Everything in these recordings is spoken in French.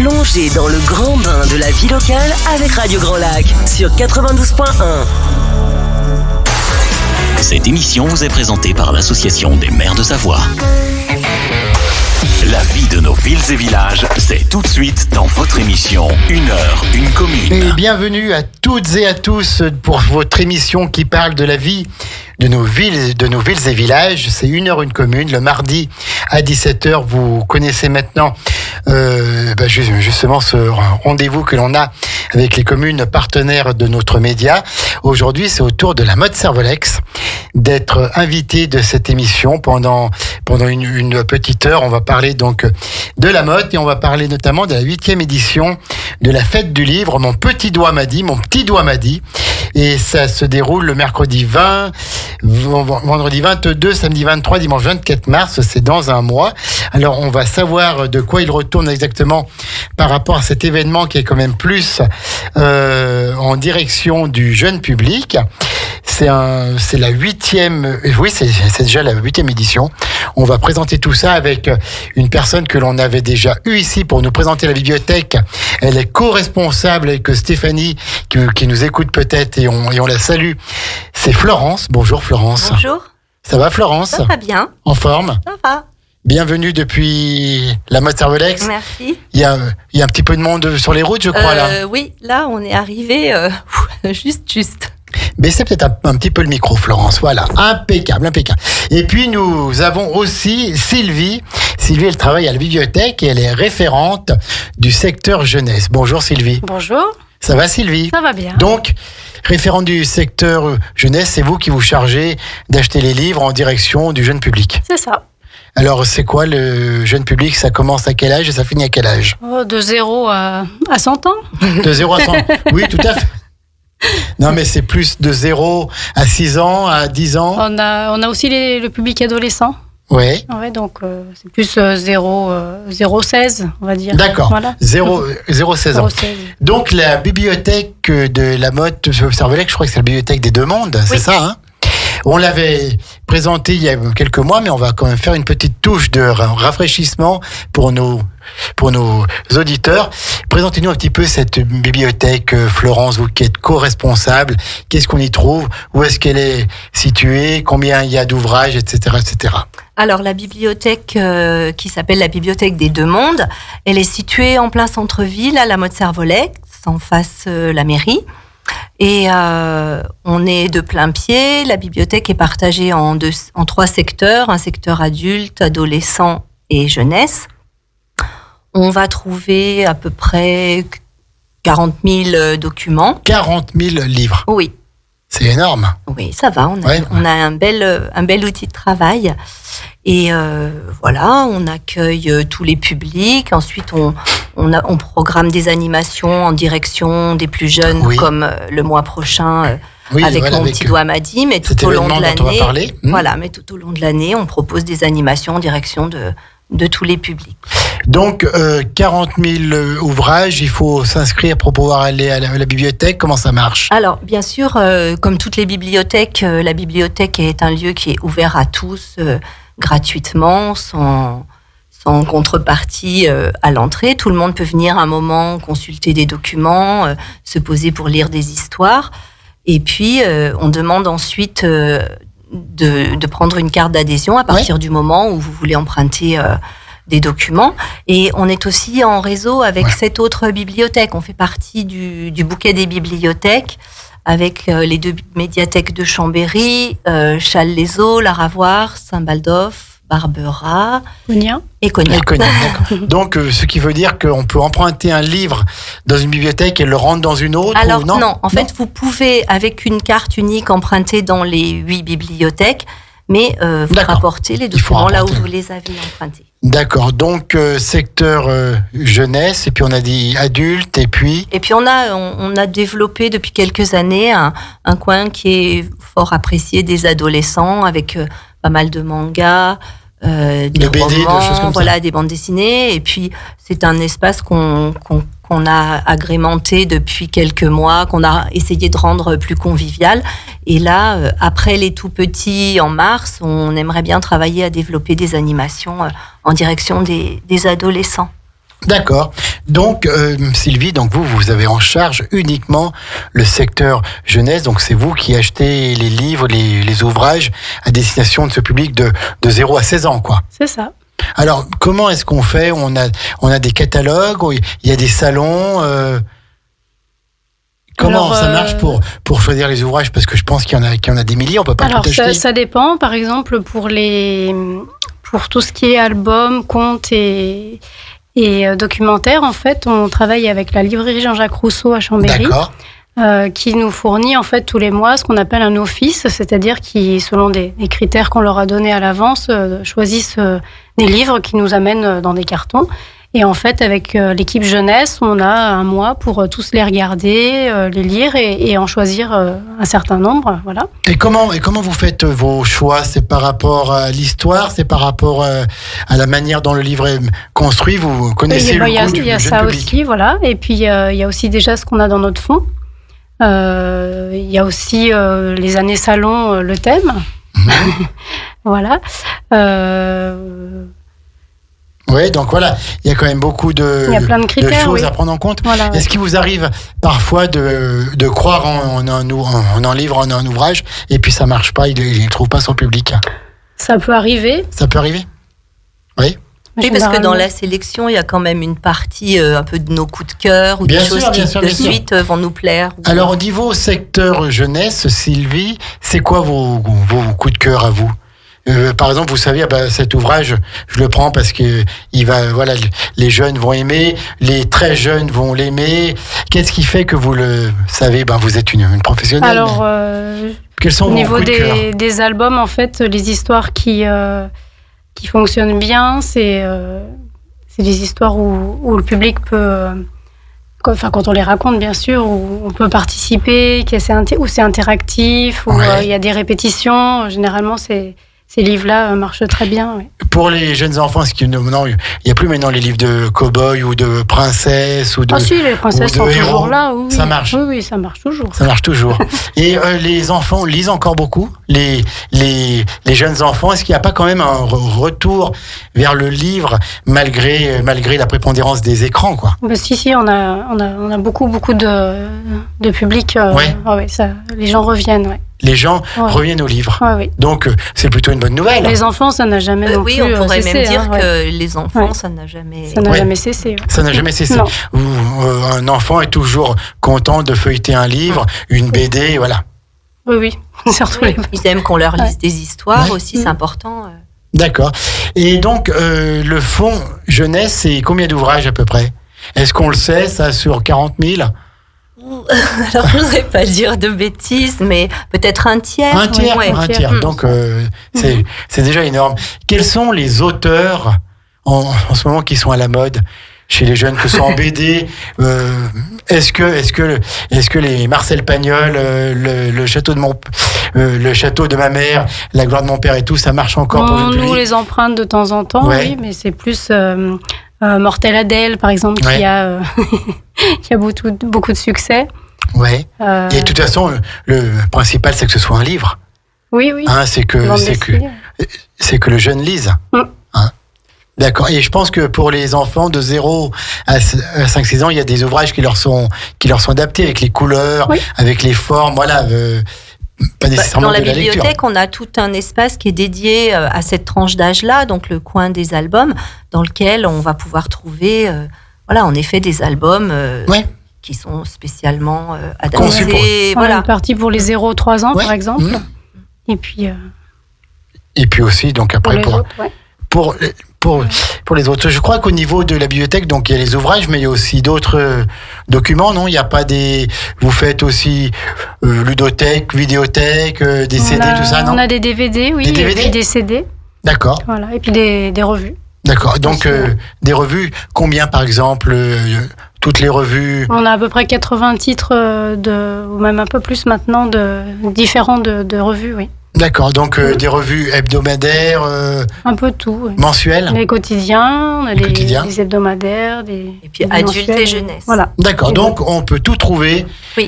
Plongez dans le grand bain de la vie locale avec Radio Grand Lac sur 92.1. Cette émission vous est présentée par l'Association des maires de Savoie. La vie de nos villes et villages, c'est tout de suite dans votre émission 1 heure, une commune. Et bienvenue à toutes et à tous pour votre émission qui parle de la vie de nos villes et villages. C'est 1 heure, une commune, le mardi à 17h. Vous connaissez maintenant justement ce rendez-vous que l'on a avec les communes partenaires de notre média. Aujourd'hui, c'est au tour de la Motte Servolex d'être invité de cette émission pendant une petite heure. On va parler donc de la Motte et on va parler notamment de la 8e édition de la fête du livre. Mon petit doigt m'a dit. Et ça se déroule le mercredi 20, vendredi 22, samedi 23, dimanche 24 mars. C'est dans un mois. Alors, on va savoir de quoi il retourne exactement par rapport à cet événement qui est quand même plus en direction du jeune public. C'est la 8e, oui, c'est déjà la 8e édition. On va présenter tout ça avec une personne que l'on avait déjà eue ici pour nous présenter la bibliothèque. Elle est co-responsable avec Stéphanie, qui nous écoute peut-être, et on la salue. C'est Florence. Bonjour Florence. Bonjour. Ça va Florence ? Ça va bien. En forme ? Ça va. Bienvenue depuis la Motte Servolex. Merci. Il y a un petit peu de monde sur les routes, je crois, là. Oui, là, on est arrivé juste. Baissez peut-être un petit peu le micro, Florence. Voilà, impeccable. Et puis, nous avons aussi Sylvie. Sylvie, elle travaille à la bibliothèque et elle est référente du secteur jeunesse. Bonjour Sylvie. Bonjour. Ça va Sylvie ? Ça va bien. Donc, référente du secteur jeunesse, c'est vous qui vous chargez d'acheter les livres en direction du jeune public. C'est ça. Alors, c'est quoi le jeune public ? Ça commence à quel âge et ça finit à quel âge ? De 0 à 100 ans. De 0 à 100 ans. Oui, tout à fait. Non, mais c'est plus de 0 à 6 ans, à 10 ans. On a aussi le public adolescent. Oui. Ouais, donc c'est plus 0-16, on va dire. D'accord. Voilà. 0-16 ans. 0-16. Donc, la bibliothèque de la Motte Servolex, je crois que c'est la bibliothèque des Deux Mondes, oui. C'est ça, hein ? On l'avait présenté il y a quelques mois, mais on va quand même faire une petite touche de rafraîchissement pour nos auditeurs. Présentez-nous un petit peu cette bibliothèque, Florence, vous qui êtes co-responsable. Qu'est-ce qu'on y trouve ? Où est-ce qu'elle est située ? Combien il y a d'ouvrages, etc., etc. Alors, la bibliothèque qui s'appelle la bibliothèque des Deux Mondes, elle est située en plein centre-ville, à la Motte Servolex, en face la mairie. Et on est de plein pied. La bibliothèque est partagée en 3 secteurs, un secteur adulte, adolescent et jeunesse. On va trouver à peu près 40 000 documents. 40 000 livres. Oui. C'est énorme. Oui, ça va. On a un bel outil de travail. Et voilà, on accueille tous les publics. Ensuite, on programme des animations en direction des plus jeunes, oui. Comme le mois prochain avec voilà, Mon petit doigt m'a dit. Mais tout au long de l'année, mais tout au long de l'année, on propose des animations en direction de tous les publics. Donc, 40 000 ouvrages, il faut s'inscrire pour pouvoir aller à la bibliothèque. Comment ça marche ? Alors, bien sûr, comme toutes les bibliothèques, la bibliothèque est un lieu qui est ouvert à tous, gratuitement, sans contrepartie à l'entrée. Tout le monde peut venir un moment consulter des documents, se poser pour lire des histoires. Et puis, on demande ensuite de prendre une carte d'adhésion à partir du moment où vous voulez emprunter des documents. Et on est aussi en réseau avec 7 autres bibliothèques. On fait partie du bouquet des bibliothèques avec les 2 médiathèques de Chambéry, Challes-les-Eaux, Laravoir, Saint-Baldoff, Barbera et Cognac. D'accord. Donc, ce qui veut dire qu'on peut emprunter un livre dans une bibliothèque et le rendre dans une autre. Alors ou non, en fait, vous pouvez, avec une carte unique, emprunter dans les 8 bibliothèques, mais vous rapportez les documents là où vous les avez empruntés. D'accord, donc secteur jeunesse, et puis on a dit adulte, et puis... Et puis on a développé depuis quelques années un coin qui est fort apprécié des adolescents, avec pas mal de mangas, des BD, romans, des choses comme ça. Des bandes dessinées. Et puis c'est un espace qu'on a agrémenté depuis quelques mois, qu'on a essayé de rendre plus convivial. Et là, après les tout petits en mars, on aimerait bien travailler à développer des animations en direction des adolescents. D'accord. Donc, Sylvie, donc vous avez en charge uniquement le secteur jeunesse. Donc, c'est vous qui achetez les livres, les ouvrages à destination de ce public de 0 à 16 ans, quoi. C'est ça. Alors, comment est-ce qu'on fait ? On a des catalogues, il y a des salons. Comment Alors, ça marche pour choisir les ouvrages ? Parce que je pense qu'il y en a des milliers, on peut pas Alors, tout acheter. ça dépend. Par exemple, pour tout ce qui est album, conte et documentaire, en fait, on travaille avec la librairie Jean-Jacques Rousseau à Chambéry. D'accord. Qui nous fournit en fait tous les mois ce qu'on appelle un office, c'est-à-dire qui, selon des critères qu'on leur a donnés à l'avance, choisissent des livres qui nous amènent dans des cartons. Et en fait, avec l'équipe jeunesse, on a un mois pour tous les regarder, les lire et en choisir un certain nombre. Voilà. Et comment vous faites vos choix ? C'est par rapport à l'histoire ? C'est par rapport à la manière dont le livre est construit ? Vous connaissez le goût du Il y a jeune ça public. aussi, voilà. Et puis, il y a aussi déjà ce qu'on a dans notre fond. Il y a aussi les années salon, le thème. Voilà. Oui, donc voilà, il y a quand même beaucoup de, Il y a plein de critères, choses oui. à prendre en compte. Voilà. Est-ce qu'il vous arrive parfois de croire en un livre, en un ouvrage, et puis ça marche pas, il ne trouve pas son public ? Ça peut arriver. Ça peut arriver ? Oui. Oui, parce que dans la sélection, il y a quand même une partie un peu de nos coups de cœur ou Bien des sûr, choses qui bien sûr, de bien sûr. suite vont nous plaire. Alors au niveau secteur jeunesse, Sylvie, c'est quoi vos coups de cœur à vous ? Par exemple, vous savez, cet ouvrage, je le prends parce que les jeunes vont aimer, les très jeunes vont l'aimer. Qu'est-ce qui fait que vous le savez ? Vous êtes une professionnelle. Alors, quels sont au vos niveau coups de cœur ? des albums, en fait, les histoires qui fonctionnent bien, c'est des histoires où le public peut, quand on les raconte, bien sûr, où on peut participer, où c'est interactif, où il y a des répétitions. Généralement, ces livres-là marchent très bien. Oui. Pour les jeunes enfants, il n'y a plus maintenant les livres de cow-boy ou de princesse ou de. Ah si, les princesses sont héros. toujours là. Oui. Ça marche. Oui, ça marche toujours. Ça marche toujours. Et les enfants lisent encore beaucoup. Les jeunes enfants, est-ce qu'il n'y a pas quand même un retour vers le livre malgré la prépondérance des écrans, quoi ? Si, on a beaucoup de public. Ouais. Les gens reviennent. Ouais. Les gens reviennent au livre. Oui. Donc, c'est plutôt une bonne nouvelle. Les enfants, ça n'a jamais non oui, plus on pourrait cessé, même dire ouais. que les enfants, ça n'a jamais... Ça n'a jamais cessé. Ouais. Ça n'a jamais cessé. Non. Un enfant est toujours content de feuilleter un livre, une BD, voilà. Oui. Surtout les... Ils aiment qu'on leur lise des histoires aussi, c'est important. D'accord. Et donc, le fonds jeunesse, c'est combien d'ouvrages à peu près ? Est-ce qu'on le sait, ça, sur 40 000 ? Alors, je ne voudrais pas dire de bêtises, mais peut-être un tiers. Un tiers, Ouais. un tiers. Donc, c'est déjà énorme. Quels sont les auteurs en ce moment qui sont à la mode chez les jeunes, que ce soit en BD Est-ce que les Marcel Pagnol, le château de ma mère, la gloire de mon père et tout, ça marche encore pour le public ? Nous les emprunte de temps en temps, oui, mais c'est plus Mortel Adèle, par exemple, qui a beaucoup de succès. Ouais. Et de toute façon, le principal, c'est que ce soit un livre. Oui. Hein, c'est que le jeune lise. Hein. D'accord. Et je pense que pour les enfants de 0 à 5-6 ans, il y a des ouvrages qui leur sont adaptés avec les couleurs, avec les formes, voilà. Pas nécessairement dans la de la lecture. bibliothèque, on a tout un espace qui est dédié à cette tranche d'âge-là, donc le coin des albums, dans lequel on va pouvoir trouver, en effet, des albums qui sont spécialement adaptés. On a une partie pour les 0-3 ans, par exemple. Et puis aussi, donc après, pour les autres. Je crois qu'au niveau de la bibliothèque, donc il y a les ouvrages, mais il y a aussi d'autres documents, non ? Il n'y a pas des... Vous faites aussi ludothèque, vidéothèque, des CD, tout ça, non ? On a des DVD, oui, des DVD ? Et puis des CD. D'accord. Voilà, et puis des revues. D'accord. Donc, des revues, combien, par exemple, toutes les revues ? On a à peu près 80 titres, ou même un peu plus maintenant, différents de revues, oui. D'accord, donc des revues hebdomadaires, un peu tout. Oui. Mensuelles ? Les quotidiens, on a des hebdomadaires, et puis adultes et jeunesse. Voilà. D'accord, donc on peut tout trouver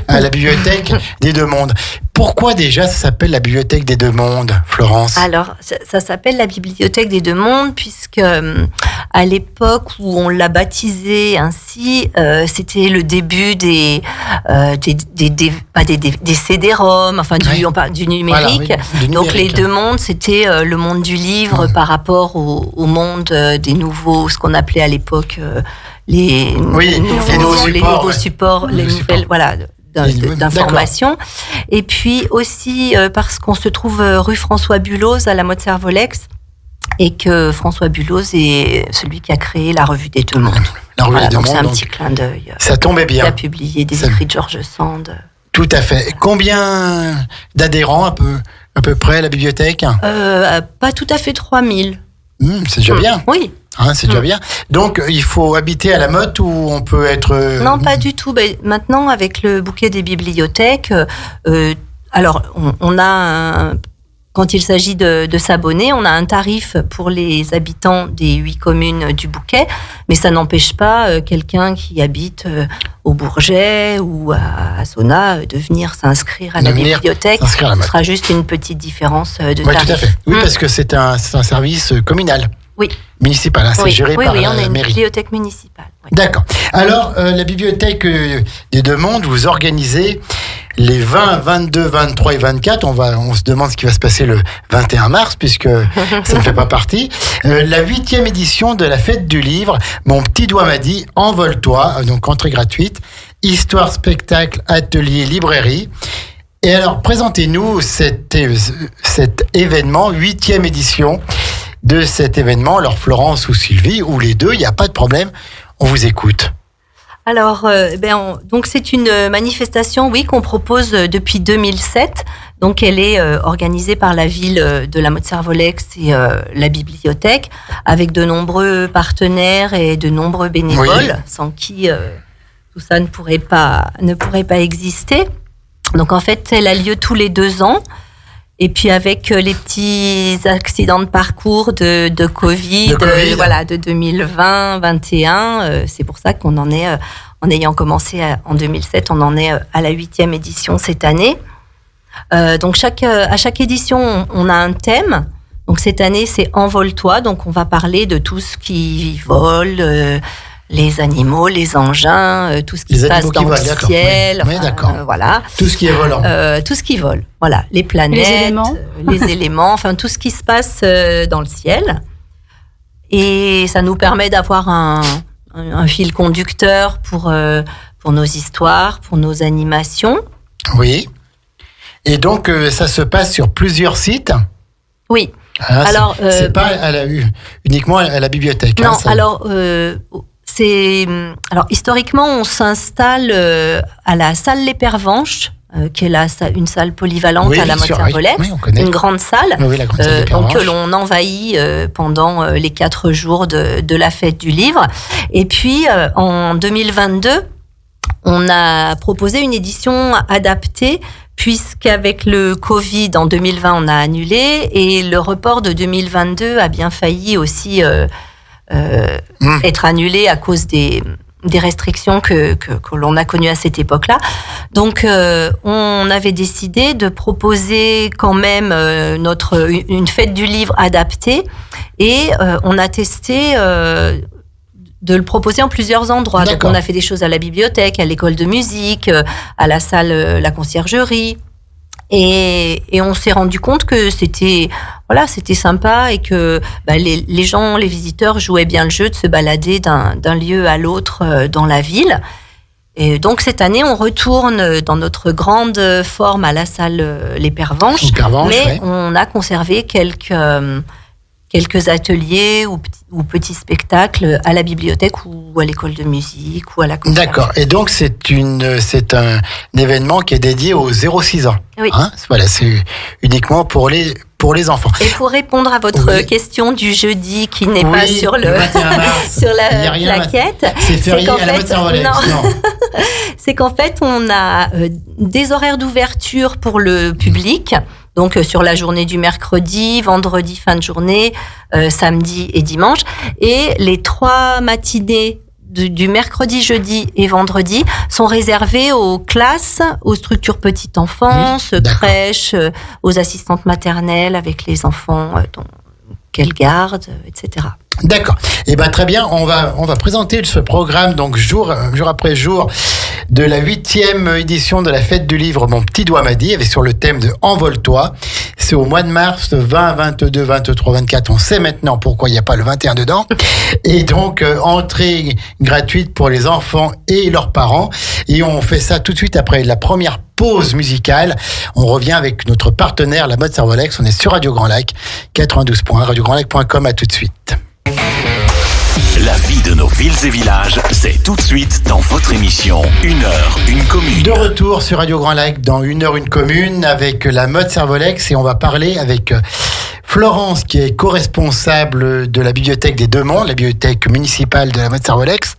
à la bibliothèque des Deux Mondes. Pourquoi déjà ça s'appelle la bibliothèque des deux mondes, Florence? Alors, ça s'appelle la bibliothèque des deux mondes puisque à l'époque où on l'a baptisée ainsi, c'était le début des CD-ROM, enfin on parle du numérique. Voilà, oui, du Donc numérique. les deux mondes, c'était le monde du livre par rapport au monde des nouveaux, ce qu'on appelait à l'époque les nouveaux supports, les nouvelles, voilà. D'information. Et puis aussi parce qu'on se trouve rue François Buloz à la Motte-Servolex et que François Buloz est celui qui a créé la revue des deux mondes. La revue des deux donc mondes. c'est un Donc, petit clin d'œil. ça tombait bien. Il a publié des écrits de George Sand. Tout à fait. Combien d'adhérents à peu près à la bibliothèque? Pas tout à fait 3000. C'est déjà bien. Oui. Hein, c'est déjà bien. Donc, il faut habiter à la Motte ou on peut être... Non, pas du tout. Maintenant, avec le bouquet des bibliothèques, alors, on a quand il s'agit de s'abonner, on a un tarif pour les habitants des 8 communes du bouquet, mais ça n'empêche pas quelqu'un qui habite au Bourget ou à Sona de venir s'inscrire à la bibliothèque. Ce sera juste une petite différence de tarif. Oui, tout à fait. Oui, parce que c'est un service communal. Oui. Municipal, hein, c'est géré par la mairie. Oui, on a une bibliothèque municipale. Oui. D'accord. Alors, la bibliothèque des deux mondes, vous organisez les 20, 22, 23 et 24. On se demande ce qui va se passer le 21 mars, puisque ça ne fait pas partie. La 8e édition de la fête du livre. Mon petit doigt m'a dit, envole-toi, donc entrée gratuite. Histoire, spectacle, atelier, librairie. Et alors, présentez-nous cet événement, 8e édition de cet événement. Alors Florence ou Sylvie, ou les deux, il n'y a pas de problème, on vous écoute. Alors, donc c'est une manifestation, oui, qu'on propose depuis 2007. Donc elle est organisée par la ville de la Motte-Servolex et la bibliothèque, avec de nombreux partenaires et de nombreux bénévoles, sans qui tout ça ne pourrait pas exister. Donc en fait, elle a lieu tous les 2 ans. Et puis avec les petits accidents de parcours de Covid. De 2020-21, c'est pour ça qu'on en est, en ayant commencé en 2007, on en est à la 8e édition cette année. Donc à chaque édition, on a un thème. Donc cette année, c'est Envole-toi. Donc on va parler de tout ce qui vole, les animaux, les engins, tout ce qui se passe dans le ciel. Oui, d'accord. Voilà. Tout ce qui est volant. Tout ce qui vole. Voilà. Les planètes, les éléments, enfin tout ce qui se passe dans le ciel. Et ça nous permet d'avoir un fil conducteur pour nos histoires, pour nos animations. Oui. Et donc, ça se passe sur plusieurs sites? Oui. Alors, c'est pas uniquement à la bibliothèque. Non, alors... Alors historiquement, on s'installe à la salle Les Pervenches, qui est une salle polyvalente à la Motte-Servolex, une grande salle, donc que l'on envahit pendant les 4 jours de la fête du livre. Et puis en 2022, on a proposé une édition adaptée, puisqu'avec le Covid en 2020, on a annulé, et le report de 2022 a bien failli aussi être annulé à cause des restrictions que l'on a connues à cette époque-là. Donc, on avait décidé de proposer quand même une fête du livre adaptée, et on a testé de le proposer en plusieurs endroits. Donc, on a fait des choses à la bibliothèque, à l'école de musique, à la salle, la conciergerie. Et on s'est rendu compte que c'était sympa et que les gens, les visiteurs jouaient bien le jeu de se balader d'un lieu à l'autre dans la ville. Et donc cette année, on retourne dans notre grande forme à la salle Les Pervenches, mais on a conservé quelques ateliers ou petits spectacles à la bibliothèque ou à l'école de musique ou à la conciergerie. D'accord. Et donc, c'est un événement qui est dédié aux 0-6 ans. Oui. Hein, voilà, c'est uniquement pour les enfants. Et pour répondre à votre question du jeudi qui n'est pas sur le 21 mars, sur la plaquette, c'est férié à la Motte-Servolex. Non. C'est qu'en fait, on a des horaires d'ouverture pour le public. Donc, sur la journée du mercredi, vendredi, fin de journée, samedi et dimanche. Et les 3 matinées du mercredi, jeudi et vendredi sont réservés aux classes, aux structures petite enfance, crèches, aux assistantes maternelles avec les enfants qu'elles gardent, etc. D'accord. Eh ben très bien. On va présenter ce programme donc jour après jour de la 8e édition de la fête du livre Mon petit doigt m'a dit, avec sur le thème de Envole-toi. C'est au mois de mars, 20, 22, 23, 24. On sait maintenant pourquoi il n'y a pas le 21 dedans. Et donc entrée gratuite pour les enfants et leurs parents. Et on fait ça tout de suite après la première pause musicale. On revient avec notre partenaire, la mode Servolex. On est sur Radio Grand Lac, 92 points, radiograndlac.com. À tout de suite. La vie de nos villes et villages, c'est tout de suite dans votre émission Une heure, une commune. De retour sur Radio Grand Lac dans Une heure, une commune avec la mode Servolex, et on va parler avec Florence qui est co-responsable de la bibliothèque des Deux Mondes, la bibliothèque municipale de la mode Servolex,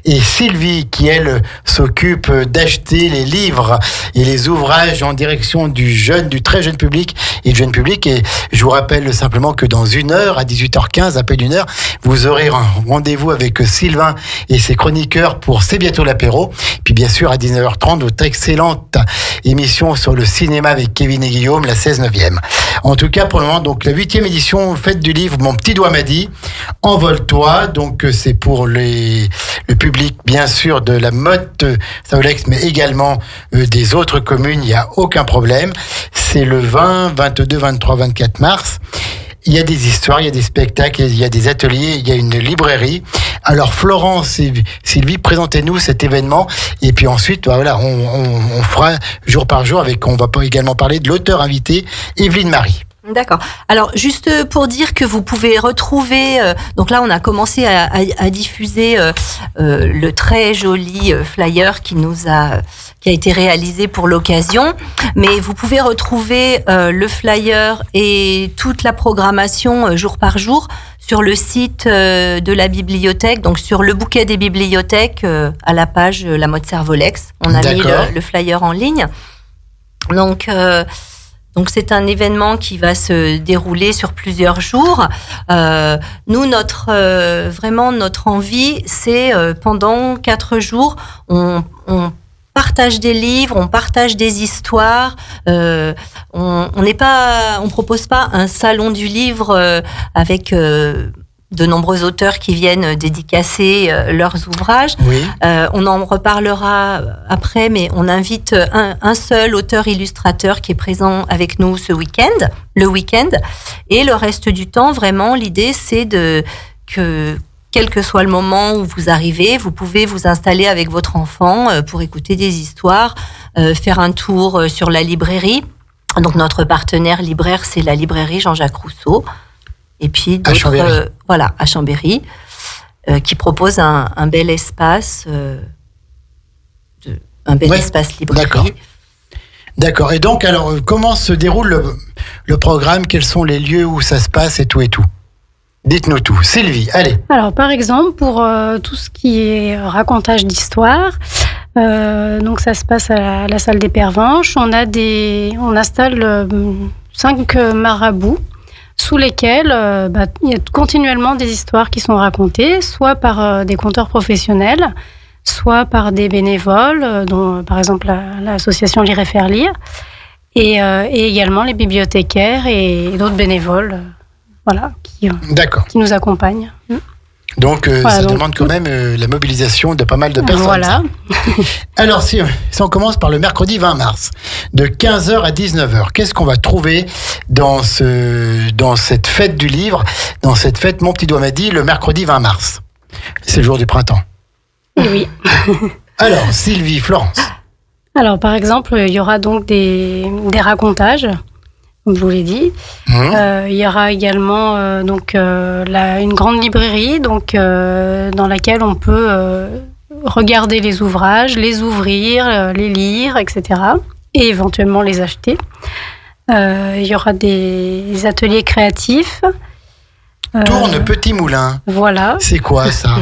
et Sylvie qui elle s'occupe d'acheter les livres et les ouvrages en direction du très jeune public et du jeune public. Et je vous rappelle simplement que dans une heure, à 18h15, à peine une heure, vous aurez un rendez-vous avec Sylvain et ses chroniqueurs pour C'est bientôt l'apéro. Puis bien sûr à 19h30, votre excellente émission sur le cinéma avec Kevin et Guillaume, la 16/9e. En tout cas pour le moment, donc la 8e édition fête du livre Mon petit doigt m'a dit, Envole-toi. Donc c'est pour le public bien sûr de la mode Servolex, mais également des autres communes, il n'y a aucun problème. C'est le 20, 22, 23, 24 mars. Il y a des histoires, il y a des spectacles, il y a des ateliers, il y a une librairie. Alors Florence et Sylvie, présentez-nous cet événement, et puis ensuite voilà, on fera jour par jour on va également parler de l'auteur invité Evelyne Marie. D'accord. Alors, juste pour dire que vous pouvez retrouver... donc là, on a commencé à diffuser le très joli flyer qui a été réalisé pour l'occasion. Mais vous pouvez retrouver le flyer et toute la programmation jour par jour sur le site de la bibliothèque, donc sur le bouquet des bibliothèques, à la page La Mode Servolex. On a mis le flyer en ligne. Donc c'est un événement qui va se dérouler sur plusieurs jours. Nous, vraiment notre envie, c'est pendant 4 jours, on partage des livres, on partage des histoires. On propose pas un salon du livre avec de nombreux auteurs qui viennent dédicacer leurs ouvrages. Oui. On en reparlera après, mais on invite un seul auteur-illustrateur qui est présent avec nous le week-end. Et le reste du temps, vraiment, l'idée, c'est que quel que soit le moment où vous arrivez, vous pouvez vous installer avec votre enfant pour écouter des histoires, faire un tour sur la librairie. Donc, notre partenaire libraire, c'est la librairie Jean-Jacques Rousseau. Et puis d'autres, à Chambéry, qui propose un bel espace, espace librairie. D'accord. Et donc, alors, comment se déroule le programme? Quels sont les lieux où ça se passe et tout? Dites-nous tout. Sylvie, allez. Alors, par exemple, pour tout ce qui est racontage d'histoire, donc ça se passe à la salle des Pervenches. On installe 5 marabouts sous lesquels il y a continuellement des histoires qui sont racontées, soit par des conteurs professionnels, soit par des bénévoles, dont par exemple l'association Lire et Faire Lire, et également les bibliothécaires et d'autres bénévoles qui nous accompagnent. Donc, ça demande quand même la mobilisation de pas mal de personnes. Voilà. Alors, si on commence par le mercredi 20 mars, de 15h à 19h, qu'est-ce qu'on va trouver dans cette fête du livre, dans cette fête Mon petit doigt m'a dit, le mercredi 20 mars? C'est le jour du printemps. Oui. Alors, Sylvie, Florence. Alors, par exemple, il y aura donc des racontages, comme je vous l'ai dit. Il y aura également une grande librairie dans laquelle on peut regarder les ouvrages, les ouvrir, les lire, etc. et éventuellement les acheter. Il y aura des ateliers créatifs. Tourne Petit Moulin. Voilà. C'est quoi ça?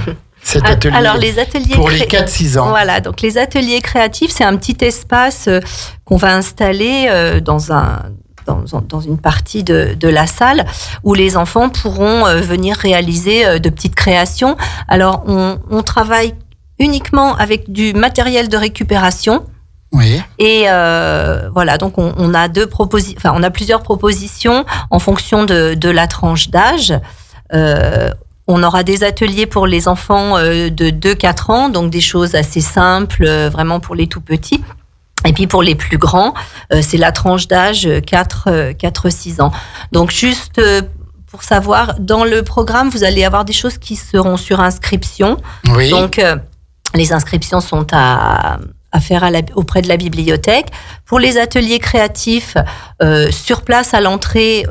Cet atelier, alors, les ateliers pour les 4-6 ans. Voilà, donc les ateliers créatifs, c'est un petit espace qu'on va installer dans une partie de la salle où les enfants pourront venir réaliser de petites créations. Alors, on travaille uniquement avec du matériel de récupération. Oui. Et voilà, donc on a on a plusieurs propositions en fonction de la tranche d'âge. On aura des ateliers pour les enfants de 2-4 ans, donc des choses assez simples, vraiment pour les tout petits. Et puis pour les plus grands, c'est la tranche d'âge 4-6 ans. Donc juste pour savoir, dans le programme, vous allez avoir des choses qui seront sur inscription. Oui. Donc les inscriptions sont à faire auprès de la bibliothèque. Pour les ateliers créatifs, sur place à l'entrée,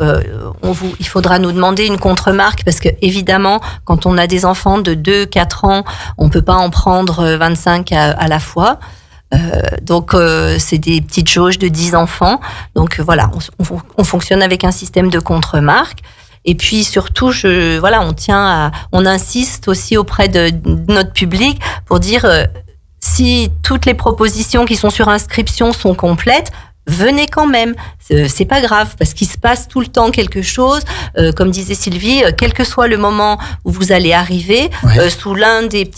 il faudra nous demander une contre-marque parce que évidemment, quand on a des enfants de 2-4 ans, on peut pas en prendre 25 à la fois. Donc c'est des petites jauges de 10 enfants. Donc voilà, on fonctionne avec un système de contre-marque. Et puis surtout, on insiste aussi auprès de notre public pour dire si toutes les propositions qui sont sur inscription sont complètes, venez quand même. C'est pas grave parce qu'il se passe tout le temps quelque chose. Comme disait Sylvie, quel que soit le moment où vous allez arriver, sous l'un des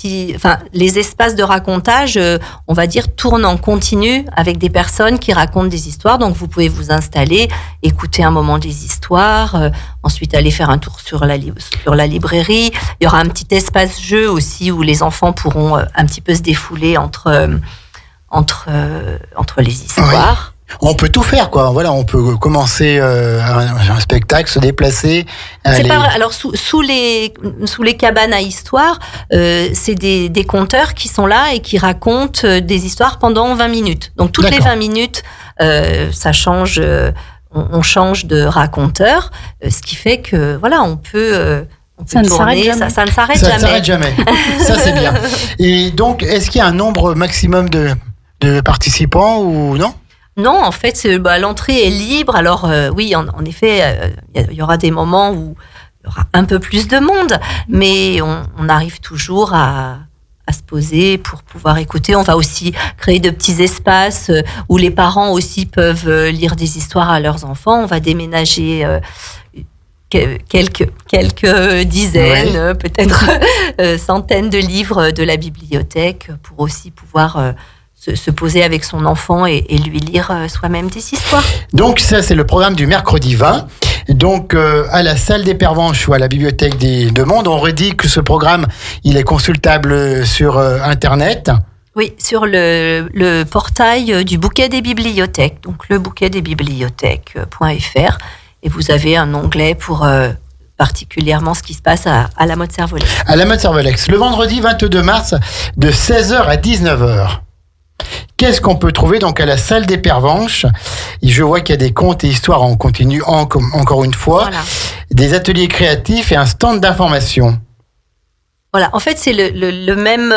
les espaces de racontage, on va dire, tournent en continu avec des personnes qui racontent des histoires. Donc vous pouvez vous installer, écouter un moment des histoires, ensuite aller faire un tour sur la librairie. Il y aura un petit espace jeu aussi où les enfants pourront un petit peu se défouler entre les histoires. Oui. On peut tout faire, quoi. Voilà, on peut commencer un spectacle, se déplacer. C'est pas vrai. Alors sous les cabanes à histoire, c'est des conteurs qui sont là et qui racontent des histoires pendant 20 minutes. Donc toutes les 20 minutes, ça change. On change de raconteur, ce qui fait que voilà, on peut ça tourner. Ne ça ne s'arrête ça jamais. Ça ne s'arrête jamais. Ça c'est bien. Et donc, est-ce qu'il y a un nombre maximum de participants ou non? Non, en fait, l'entrée est libre. Alors oui, en effet, il y aura des moments où il y aura un peu plus de monde, mais on arrive toujours à se poser pour pouvoir écouter. On va aussi créer de petits espaces où les parents aussi peuvent lire des histoires à leurs enfants. On va déménager quelques dizaines, peut-être centaines de livres de la bibliothèque pour aussi pouvoir se poser avec son enfant et lui lire soi-même des histoires. Donc ça, c'est le programme du mercredi 20. Donc à la salle des Pervenches ou à la bibliothèque des Deux Mondes, on redit que ce programme, il est consultable sur Internet. Oui, sur le portail du bouquet des bibliothèques, donc lebouquetdesbibliothèques.fr, et vous avez un onglet pour particulièrement ce qui se passe à la Motte Servolex. À la Motte Servolex, le vendredi 22 mars, de 16h à 19h. Qu'est-ce qu'on peut trouver donc à la salle des Pervenches? Je vois qu'il y a des contes et histoires en continu, encore une fois, voilà. Des ateliers créatifs et un stand d'information. Voilà, en fait, c'est le même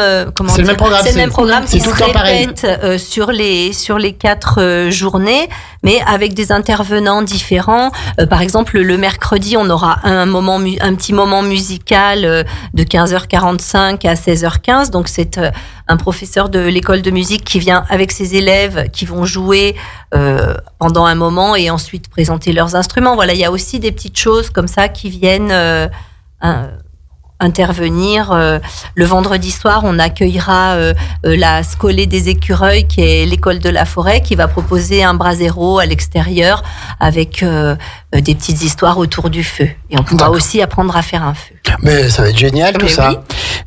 c'est le même programme. C'est le même programme qui se répète sur les 4 journées, mais avec des intervenants différents. Par exemple, le mercredi, on aura un petit moment musical de 15h45 à 16h15. Donc c'est un professeur de l'école de musique qui vient avec ses élèves qui vont jouer pendant un moment et ensuite présenter leurs instruments. Voilà, il y a aussi des petites choses comme ça qui viennent intervenir. Le vendredi soir, on accueillera la Scolée des Écureuils, qui est l'école de la forêt, qui va proposer un brasero à l'extérieur avec des petites histoires autour du feu. Et on pourra aussi apprendre à faire un feu. Mais ça va être génial tout ça.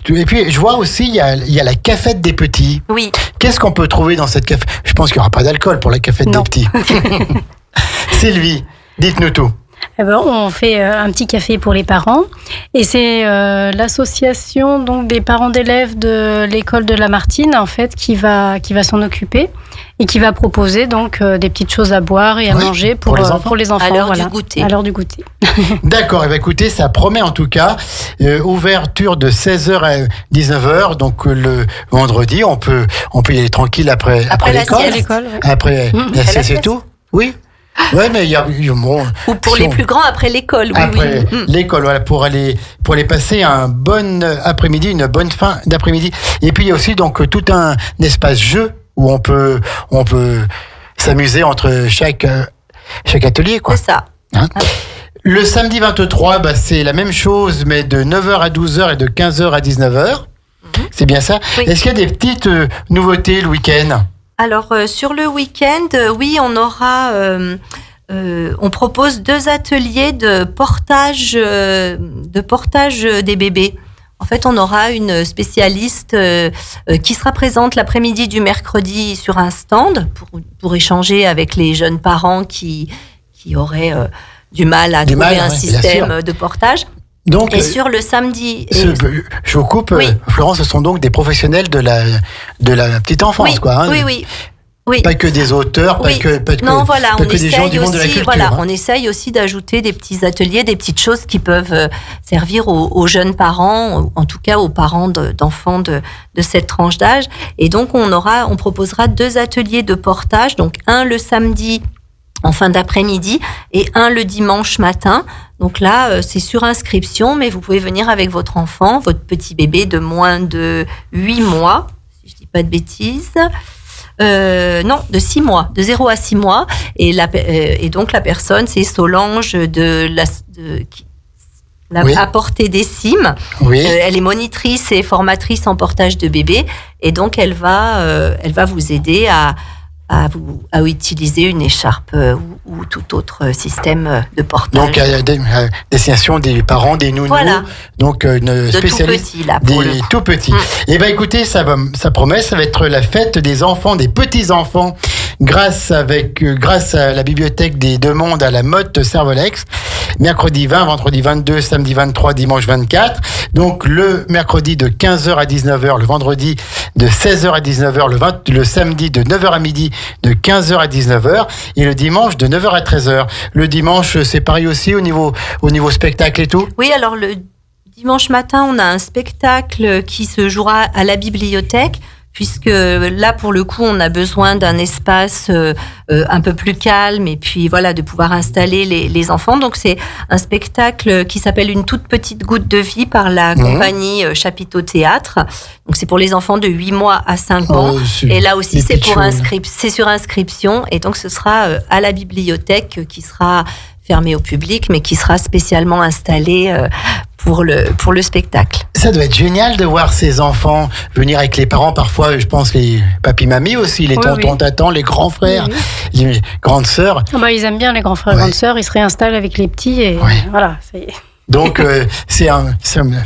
Oui. Et puis, je vois aussi, il y a la cafette des petits. Oui. Qu'est-ce qu'on peut trouver dans cette cafette? Je pense qu'il n'y aura pas d'alcool pour la cafette des petits. Sylvie, dites-nous tout. On fait un petit café pour les parents et c'est l'association donc des parents d'élèves de l'école de Lamartine en fait qui va s'en occuper et qui va proposer donc des petites choses à boire et à manger pour les enfants à l'heure du goûter. À l'heure du goûter. D'accord, et bien écoutez, ça promet en tout cas. Ouverture de 16h à 19h, donc le vendredi, on peut y aller tranquille après l'école. Après, c'est tout. Oui. Ouais, mais il y a ou pour les plus grands après l'école. Après l'école, voilà, pour aller passer un bon après-midi, une bonne fin d'après-midi. Et puis il y a aussi donc tout un espace jeu où on peut s'amuser entre chaque chaque atelier, quoi. C'est ça. Hein. Le samedi 23, c'est la même chose, mais de 9h à 12h et de 15h à 19h. C'est bien ça? Oui. Est-ce qu'il y a des petites nouveautés le week-end? Alors, sur le week-end, oui, on aura... on propose 2 ateliers de portage des bébés. En fait, on aura une spécialiste qui sera présente l'après-midi du mercredi sur un stand pour échanger avec les jeunes parents qui auraient du mal à trouver un système de portage. Donc, et sur le samedi... je vous coupe, Oui. Florence, ce sont donc des professionnels de la petite enfance, Oui, quoi. Hein. Oui. Pas que des auteurs, Oui. pas que on des gens du monde de la culture. Voilà, hein. on essaye aussi d'ajouter des petits ateliers, des petites choses qui peuvent servir aux jeunes parents, en tout cas aux parents d'enfants de cette tranche d'âge. Et donc, on proposera 2 ateliers de portage, donc un le samedi en fin d'après-midi et un le dimanche matin. Donc là, c'est sur inscription, mais vous pouvez venir avec votre enfant, votre petit bébé de moins de 8 mois, si je dis pas de bêtises. Non, de 6 mois, de 0 à 6 mois. Et donc, la personne, c'est Solange qui l'a Oui. apporté des cimes. Oui. Elle est monitrice et formatrice en portage de bébé. Et donc, elle va vous aider à utiliser une écharpe ou tout autre système de portage. Donc, à destination des parents, des nounous. Voilà. Donc, une spécialiste tout petits, là, pour des le coup. tout petits. Eh ben, écoutez, ça promet, ça va être la fête des enfants, des petits-enfants, grâce à la bibliothèque des Deux Mondes à la Motte Servolex. Mercredi 20, vendredi 22, samedi 23, dimanche 24. Donc, le mercredi de 15h à 19h, le vendredi de 16h à 19h, le samedi de 9h à midi, de 15h à 19h, et le dimanche de 9h à 13h. Le dimanche, c'est pareil aussi au niveau spectacle et tout? Oui, alors le dimanche matin, on a un spectacle qui se jouera à la bibliothèque, puisque là, pour le coup, on a besoin d'un espace un peu plus calme et puis voilà, de pouvoir installer les enfants. Donc, c'est un spectacle qui s'appelle Une toute petite goutte de vie par la compagnie Chapiteau Théâtre. Donc, c'est pour les enfants de 8 mois à 5 ans. Et là aussi, c'est sur inscription. Et donc, ce sera à la bibliothèque qui sera fermée au public, mais qui sera spécialement installée pour le spectacle. Ça doit être génial de voir ces enfants venir avec les parents, parfois, je pense, les papis-mamies aussi, les tontons, tatans, les grands frères, les grandes sœurs. Ils aiment bien les grands frères et grandes sœurs, ils se réinstallent avec les petits et voilà, ça y est. Donc, c'est un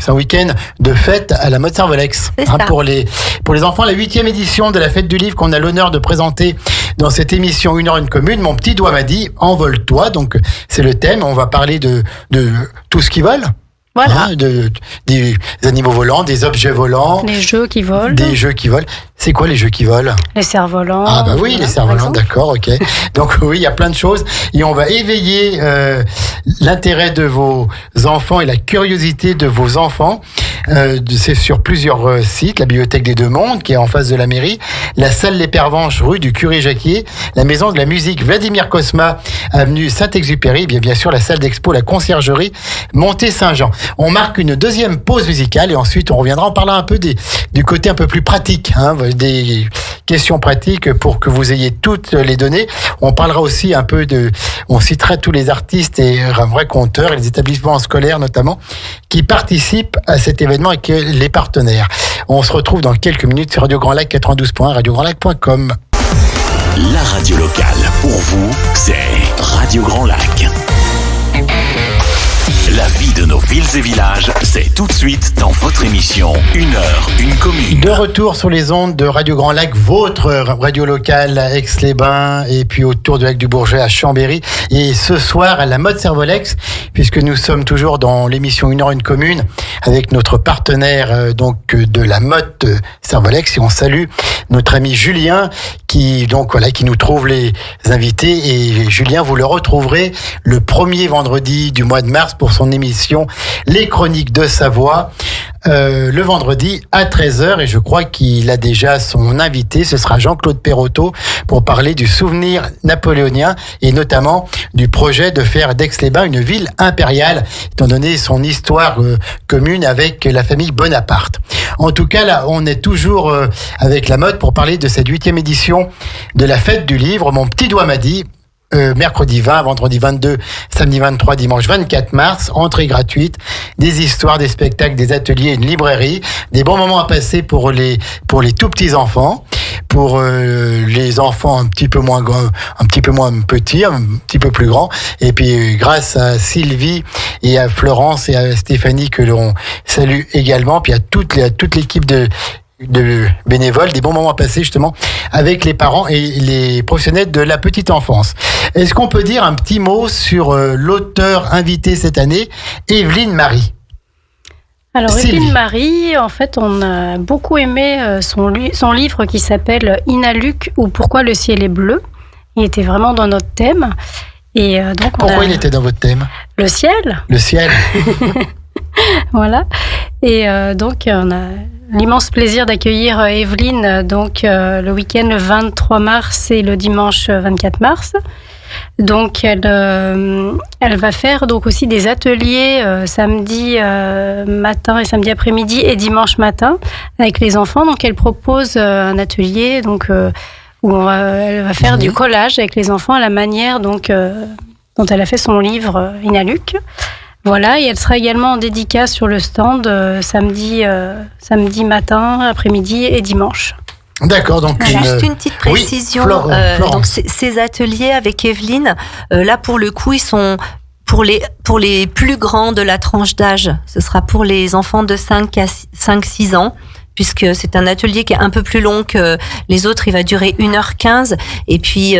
week-end de fête à la Motte Servolex. Pour les enfants, la 8e édition de la Fête du Livre qu'on a l'honneur de présenter dans cette émission Une heure, une commune. Mon petit doigt m'a dit, envole-toi. Donc, c'est le thème. On va parler de tout ce qui vole. Voilà. Des animaux volants, des objets volants. Les jeux qui volent. Des jeux qui volent. C'est quoi les jeux qui volent? Les cerfs-volants. Ah bah oui, les cerfs-volants, d'accord, ok. Donc oui, il y a plein de choses. Et on va éveiller l'intérêt de vos enfants et la curiosité de vos enfants. C'est sur plusieurs sites. La Bibliothèque des Deux Mondes, qui est en face de la mairie. La salle Les Pervenches, rue du Curé-Jacquier. La Maison de la Musique Vladimir Cosma, avenue Saint-Exupéry. Bien sûr, la salle d'expo, la Conciergerie, Montée-Saint-Jean. On marque une deuxième pause musicale et ensuite on reviendra en parlant un peu du côté un peu plus pratique, des questions pratiques pour que vous ayez toutes les données. On parlera aussi un peu on citera tous les artistes et un vrai conteur et les établissements scolaires notamment qui participent à cet événement avec les partenaires. On se retrouve dans quelques minutes sur Radio Grand Lac 92.1, radiograndlac.com. La radio locale, pour vous, c'est Radio Grand Lac. La vie de nos villes et villages, c'est tout de suite dans votre émission Une heure, une commune. De retour sur les ondes de Radio Grand Lac, votre radio locale à Aix-les-Bains et puis autour du lac du Bourget à Chambéry. Et ce soir à la Motte Servolex, puisque nous sommes toujours dans l'émission Une heure, une commune avec notre partenaire de la Motte Servolex. Et on salue notre ami Julien qui nous trouve les invités. Et Julien, vous le retrouverez le premier vendredi du mois de mars pour son émission Les Chroniques de Savoie, le vendredi à 13h. Et je crois qu'il a déjà son invité, ce sera Jean-Claude Perrotto, pour parler du souvenir napoléonien et notamment du projet de faire d'Aix-les-Bains une ville impériale, étant donné son histoire commune avec la famille Bonaparte. En tout cas, là, on est toujours avec la Motte pour parler de cette 8e édition de la Fête du Livre. Mon petit doigt m'a dit, mercredi 20, vendredi 22, samedi 23, dimanche 24 mars. Entrée gratuite, des histoires, des spectacles, des ateliers, une librairie, des bons moments à passer pour les tout petits enfants, pour les enfants un petit peu moins petits, un petit peu plus grands. Et puis grâce à Sylvie et à Florence et à Stéphanie que l'on salue également, puis à toute l'équipe de bénévoles, des bons moments passés justement avec les parents et les professionnels de la petite enfance. Est-ce qu'on peut dire un petit mot sur l'auteur invité cette année, Evelyne Marie? Alors, Sylvie. Evelyne Marie, en fait, on a beaucoup aimé son livre qui s'appelle Inaluc ou Pourquoi le ciel est bleu. Il était vraiment dans notre thème. Et donc, Pourquoi il était dans votre thème? Le ciel. Le ciel. Voilà. Et donc, on a l'immense plaisir d'accueillir Evelyne le week-end le 23 mars et le dimanche 24 mars. Donc, elle va faire donc aussi des ateliers samedi matin et samedi après-midi et dimanche matin avec les enfants. Donc, elle propose un atelier où elle va faire du collage avec les enfants à la manière dont elle a fait son livre Inaluc. Voilà, et elle sera également en dédicace sur le stand samedi matin, après-midi et dimanche. D'accord, donc Juste une petite précision. Oui, donc ces ateliers avec Evelyne, là pour le coup, ils sont pour les plus grands de la tranche d'âge. Ce sera pour les enfants de 5-6 ans. Puisque c'est un atelier qui est un peu plus long que les autres, il va durer 1h15 et puis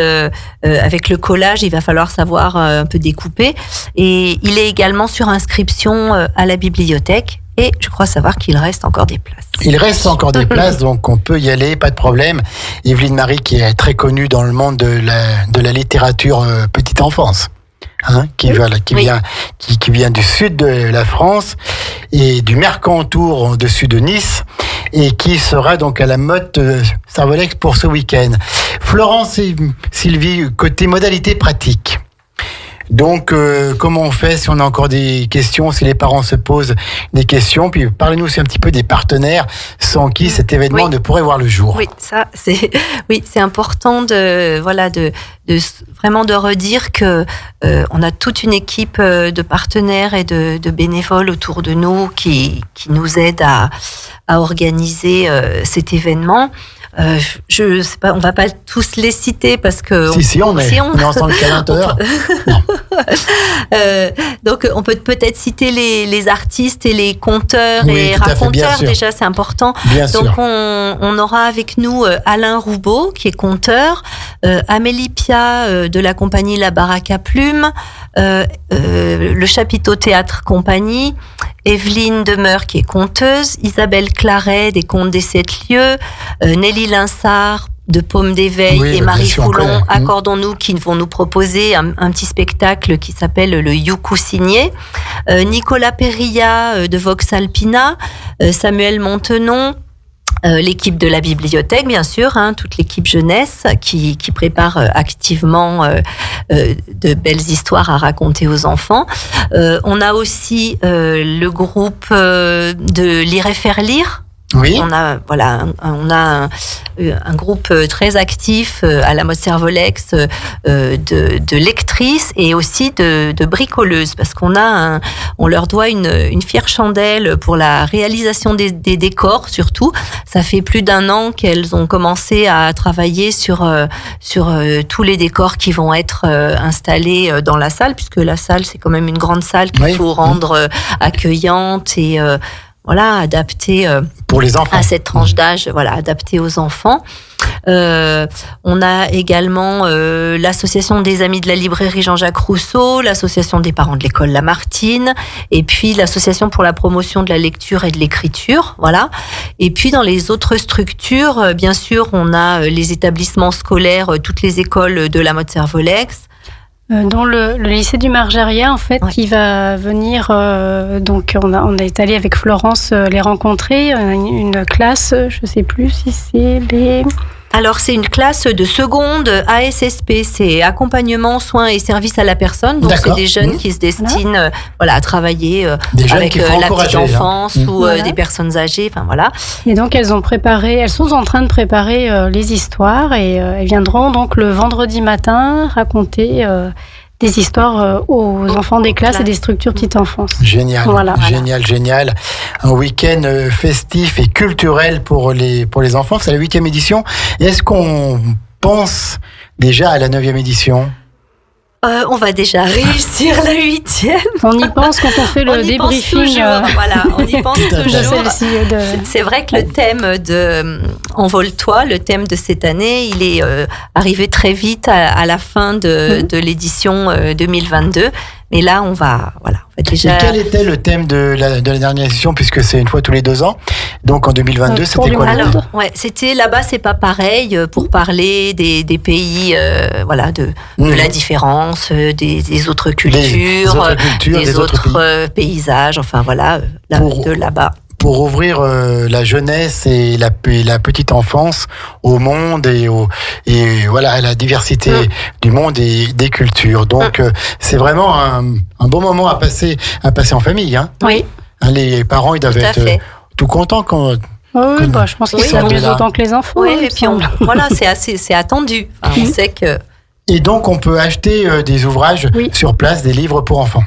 avec le collage, il va falloir savoir un peu découper. Et il est également sur inscription à la bibliothèque et je crois savoir qu'il reste encore des places. Il reste encore des places, donc on peut y aller, pas de problème. Evelyne Marie qui est très connue dans le monde de la littérature petite enfance. Qui vient du sud de la France et du Mercantour au-dessus de Nice et qui sera donc à la Motte Servolex pour ce week-end. Florence et Sylvie, côté modalité pratique. Donc, comment on fait si on a encore des questions, si les parents se posent des questions? Puis parlez-nous aussi un petit peu des partenaires sans qui cet événement ne pourrait voir le jour. Oui, ça, c'est important vraiment de redire que on a toute une équipe de partenaires et de bénévoles autour de nous qui nous aident à organiser cet événement. Je sais pas, on va pas tous les citer parce que on est ensemble calendrier. Donc on peut peut-être citer les artistes et les conteurs et raconteurs, déjà c'est important. Bien donc sûr. on aura avec nous Alain Roubaud qui est conteur, Amélie Pia de la compagnie La Baraque à Plumes, le Chapiteau Théâtre Compagnie, Evelyne Demeur qui est conteuse, Isabelle Claret des Contes des 7 lieux, Nelly Linsard de Paume d'éveil et Marie Foulon, Accordons-nous, qui vont nous proposer un petit spectacle qui s'appelle le Youcou signé, Nicolas Perilla de Vox Alpina, Samuel Montenon, l'équipe de la bibliothèque, bien sûr, toute l'équipe jeunesse qui prépare activement de belles histoires à raconter aux enfants. On a aussi le groupe de Lire et faire lire. Oui. On a un groupe très actif à la Motte Servolex de lectrices et aussi de bricoleuses parce on leur doit une fière chandelle pour la réalisation des décors surtout. Ça fait plus d'1 an qu'elles ont commencé à travailler sur tous les décors qui vont être installés dans la salle puisque la salle c'est quand même une grande salle qu'il faut rendre accueillante et adaptée pour les enfants. À cette tranche d'âge, adaptée aux enfants. On a également l'association des amis de la librairie Jean-Jacques Rousseau, l'association des parents de l'école Lamartine, et puis l'association pour la promotion de la lecture et de l'écriture, Et puis dans les autres structures, bien sûr, on a les établissements scolaires, toutes les écoles de la Motte Servolex. Dans le lycée du Margeria, en fait, qui va venir. Donc, on est allé avec Florence les rencontrer. Une classe, je ne sais plus si c'est Alors, c'est une classe de seconde ASSP, c'est accompagnement, soins et services à la personne. Donc, D'accord. c'est des jeunes qui se destinent à travailler Des jeunes avec qu'il faut la petite encourager, hein. enfance ou Voilà. des personnes âgées. Enfin, voilà. Et donc elles sont en train de préparer les histoires et elles viendront donc le vendredi matin raconter des histoires aux enfants des classes et des structures petite enfance. Génial, Voilà. génial. Un week-end festif et culturel pour les enfants. C'est la 8e édition. Et est-ce qu'on pense déjà à la 9e édition? On va déjà réussir la 8e. On y pense quand on fait On le y pense débriefing toujours. Voilà, on y pense Tout à fait. de toujours. celle-ci. C'est vrai que le thème de Envole-toi, le thème de cette année, il est arrivé très vite à la fin de l'édition 2022. Mais là, on va déjà. Et quel était le thème de la dernière édition, puisque c'est une fois tous les 2 ans? Donc en 2022, Tour c'était du quoi le monde. thème? Alors, ouais, c'était là-bas, c'est pas pareil, pour parler des pays, de la différence, des autres cultures, des autres paysages, enfin voilà, de là-bas. Pour ouvrir la jeunesse et la petite enfance au monde et à la diversité du monde et des cultures. Donc c'est vraiment un bon moment à passer en famille. Hein. Oui. Hein, les parents, ils doivent être tout contents quand. Oui, je pense qu'ils s'amusent autant que les enfants. Oui, et puis c'est attendu. Enfin, on sait que. Et donc on peut acheter des ouvrages sur place, des livres pour enfants.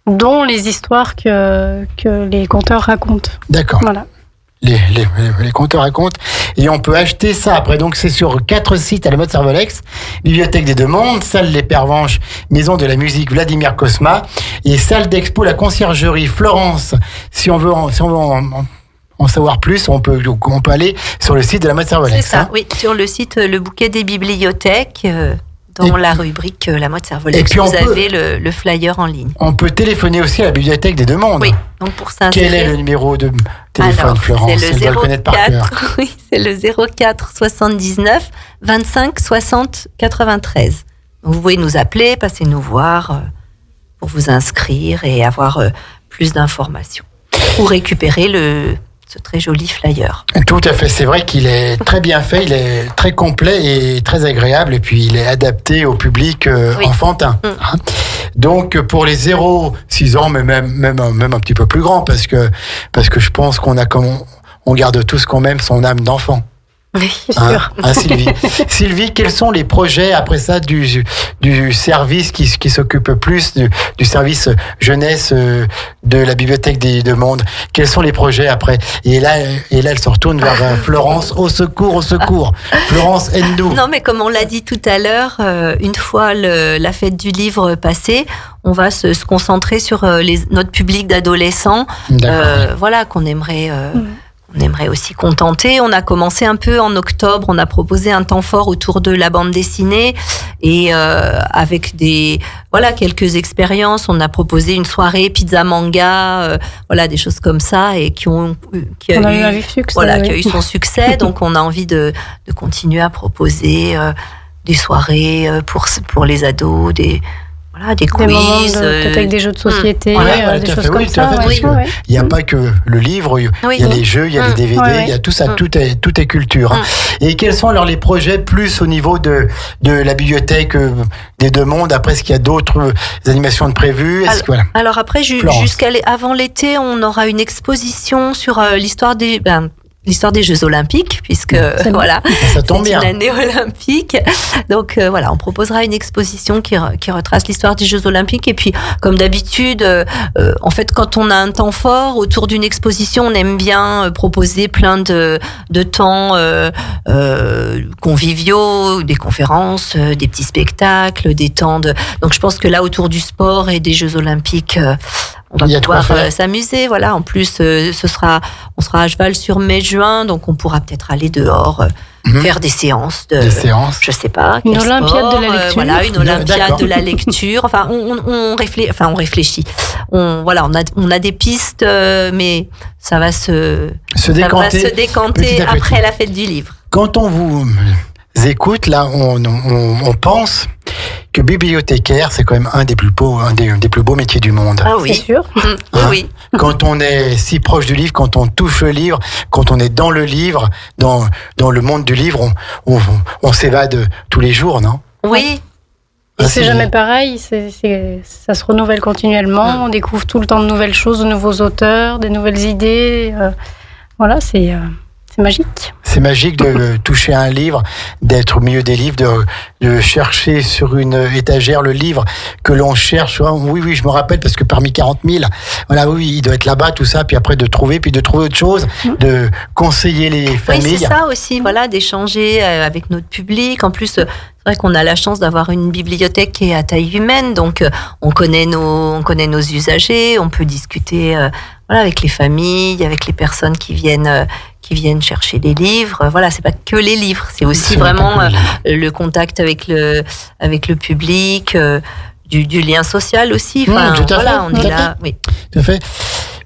Dont les histoires que les conteurs racontent. D'accord. Voilà. Les conteurs racontent. Et on peut acheter ça après. Donc, c'est sur 4 sites à la mode Cervolex. Bibliothèque des Deux Mondes, salle Les Pervenches, maison de la musique Vladimir Cosma et salle d'expo La Conciergerie Florence. Si on veut en savoir plus, on peut aller sur le site de la mode Cervolex. C'est ça, oui. Sur le site Le Bouquet des Bibliothèques. Dans la rubrique La mode Cervolex, vous avez le flyer en ligne. On peut téléphoner aussi à la Bibliothèque des Deux Mondes. Oui, donc pour s'inscrire. Quel est le numéro de téléphone, Florence? C'est le 04, oui, c'est le 04 79 25 60 93. Donc vous pouvez nous appeler, passer nous voir pour vous inscrire et avoir plus d'informations. Ou récupérer ce très joli flyer. Tout à fait, c'est vrai qu'il est très bien fait, il est très complet et très agréable, et puis il est adapté au public enfantin. Hein. Donc pour les 0-6 ans, mais même un petit peu plus grand, parce que je pense on garde tous quand même son âme d'enfant. Oui, c'est sûr. Sylvie. Sylvie, quels sont les projets après ça du service qui s'occupe plus du service jeunesse de la Bibliothèque des Deux Mondes? Quels sont les projets après? Et là, elle se retourne vers Florence. Au secours. Florence, aide-nous. Non, mais comme on l'a dit tout à l'heure, une fois la fête du livre passée, on va se concentrer sur notre public d'adolescents, qu'on aimerait. On aimerait aussi contenter. On a commencé un peu en octobre. On a proposé un temps fort autour de la bande dessinée et avec quelques expériences. On a proposé une soirée pizza manga, des choses comme ça et qui a eu son succès. Donc on a envie de continuer à proposer des soirées pour les ados, des quiz, peut-être avec des jeux de société, des choses comme ça. Il n'y a pas que le livre, il y a les jeux, il y a les DVD, il y a tout ça, tout est culture. Et quels sont alors les projets plus au niveau de la bibliothèque des Deux Mondes? Après, est-ce qu'il y a d'autres animations de prévues? Alors après, avant l'été, on aura une exposition sur l'histoire des Jeux Olympiques, puisque ça tombe bien. C'est une année olympique. Donc on proposera une exposition qui retrace l'histoire des Jeux Olympiques. Et puis, comme d'habitude, en fait, quand on a un temps fort autour d'une exposition, on aime bien proposer plein de temps conviviaux, des conférences, des petits spectacles, des temps de. Donc, je pense que là, autour du sport et des Jeux Olympiques. On va pouvoir s'amuser, En plus, on sera à cheval sur mai-juin, donc on pourra peut-être aller dehors, faire des séances je sais pas, une olympiade de la lecture. Une olympiade de la lecture. Enfin, on réfléchit. On a des pistes, mais ça va se décanter après la fête du livre. Quand on vous écoute, là, on pense que bibliothécaire, c'est quand même un des plus beaux métiers du monde. Ah C'est oui. sûr. Oui. Quand on est si proche du livre, quand on touche le livre, quand on est dans le livre, dans le monde du livre, on s'évade tous les jours, non? Oui. Et c'est jamais pareil, ça se renouvelle continuellement, on découvre tout le temps de nouvelles choses, de nouveaux auteurs, des nouvelles idées. Voilà, c'est magique. C'est magique de toucher un livre, d'être au milieu des livres, de chercher sur une étagère le livre que l'on cherche. Oui, je me rappelle parce que parmi 40 000, voilà, oui, il doit être là-bas, tout ça, puis après de trouver autre chose, de conseiller les familles. Oui, c'est ça aussi, voilà, d'échanger avec notre public. En plus, c'est vrai qu'on a la chance d'avoir une bibliothèque qui est à taille humaine, donc on connaît nos usagers, on peut discuter voilà, avec les familles, avec les personnes qui viennent chercher les livres. Voilà, c'est pas que les livres, c'est aussi vraiment le contact avec le public, du lien social aussi. Enfin, tout à voilà, fait, on tout est à là. fait. Oui. Tout à fait.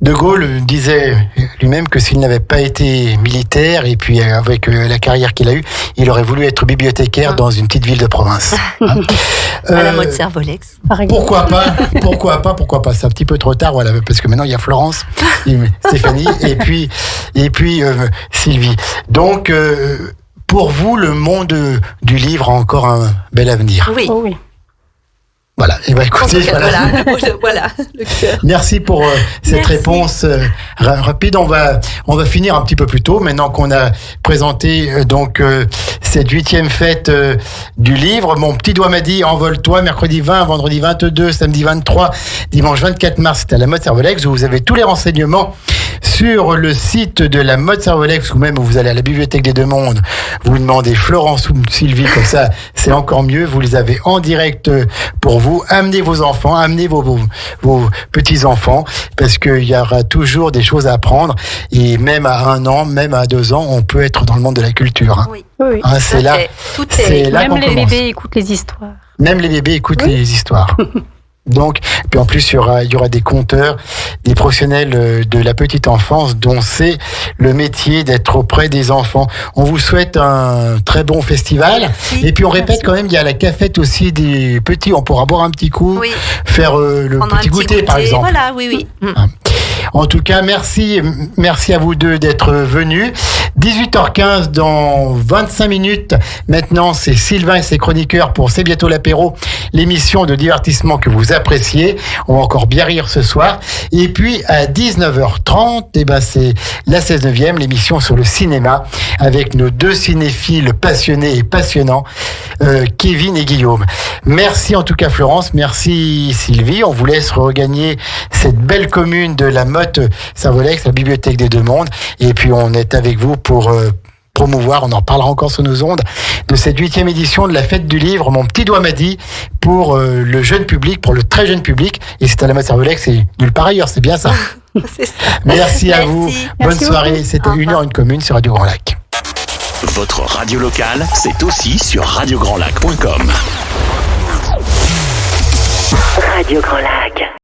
De Gaulle disait lui-même que s'il n'avait pas été militaire et puis avec la carrière qu'il a eue, il aurait voulu être bibliothécaire dans une petite ville de province. À la mode Servolex, par exemple. Pourquoi pas. C'est un petit peu trop tard, voilà, parce que maintenant il y a Florence, Stéphanie et puis Sylvie. Donc pour vous, le monde du livre a encore un bel avenir. Oui. Oh oui. Voilà, et ben écoutez, voilà le cœur. Merci pour cette réponse rapide. On va finir un petit peu plus tôt, maintenant qu'on a présenté cette 8e fête du livre. Mon petit doigt m'a dit envole-toi, mercredi 20, vendredi 22, samedi 23, dimanche 24 mars, c'est à la mode Servolex. Vous avez tous les renseignements sur le site de la mode Servolex, ou même vous allez à la bibliothèque des Deux Mondes, vous demandez Florence ou Sylvie, comme ça c'est encore mieux, vous les avez en direct pour vous. Amenez vos enfants, amenez vos petits-enfants, parce qu'il y aura toujours des choses à apprendre, et même à 1 an, même à 2 ans, on peut être dans le monde de la culture. Hein. Oui. Oui. Hein, c'est là, c'est là Même qu'on les commence. bébés écoutent les histoires. Même les bébés écoutent les histoires. Donc, puis en plus, il y aura des conteurs, des professionnels de la petite enfance dont c'est le métier d'être auprès des enfants. On vous souhaite un très bon festival. Merci. Et puis on répète quand même, il y a la cafette aussi des petits. On pourra boire un petit coup, faire le petit goûter par exemple. Voilà, oui. En tout cas, merci à vous deux d'être venus. 18h15 dans 25 minutes. Maintenant, c'est Sylvain et ses chroniqueurs pour C'est bientôt l'apéro, l'émission de divertissement que vous appréciez. On va encore bien rire ce soir. Et puis, à 19h30, c'est la 16e, l'émission sur le cinéma avec nos 2 cinéphiles passionnés et passionnants, Kevin et Guillaume. Merci en tout cas, Florence. Merci, Sylvie. On vous laisse regagner cette belle commune de la Motte Servolex, la bibliothèque des Deux Mondes. Et puis, on est avec vous pour promouvoir, on en parlera encore sur nos ondes, de cette 8e édition de la fête du livre. Mon petit doigt m'a dit, pour le jeune public, pour le très jeune public, et c'est à la Motte Servolex, c'est nulle part ailleurs, c'est bien ça. C'est ça. Merci à vous. Bonne Merci soirée. beaucoup. C'était 1h commune sur Radio Grand Lac. Votre radio locale, c'est aussi sur radiograndlac.com. Radio Grand Lac.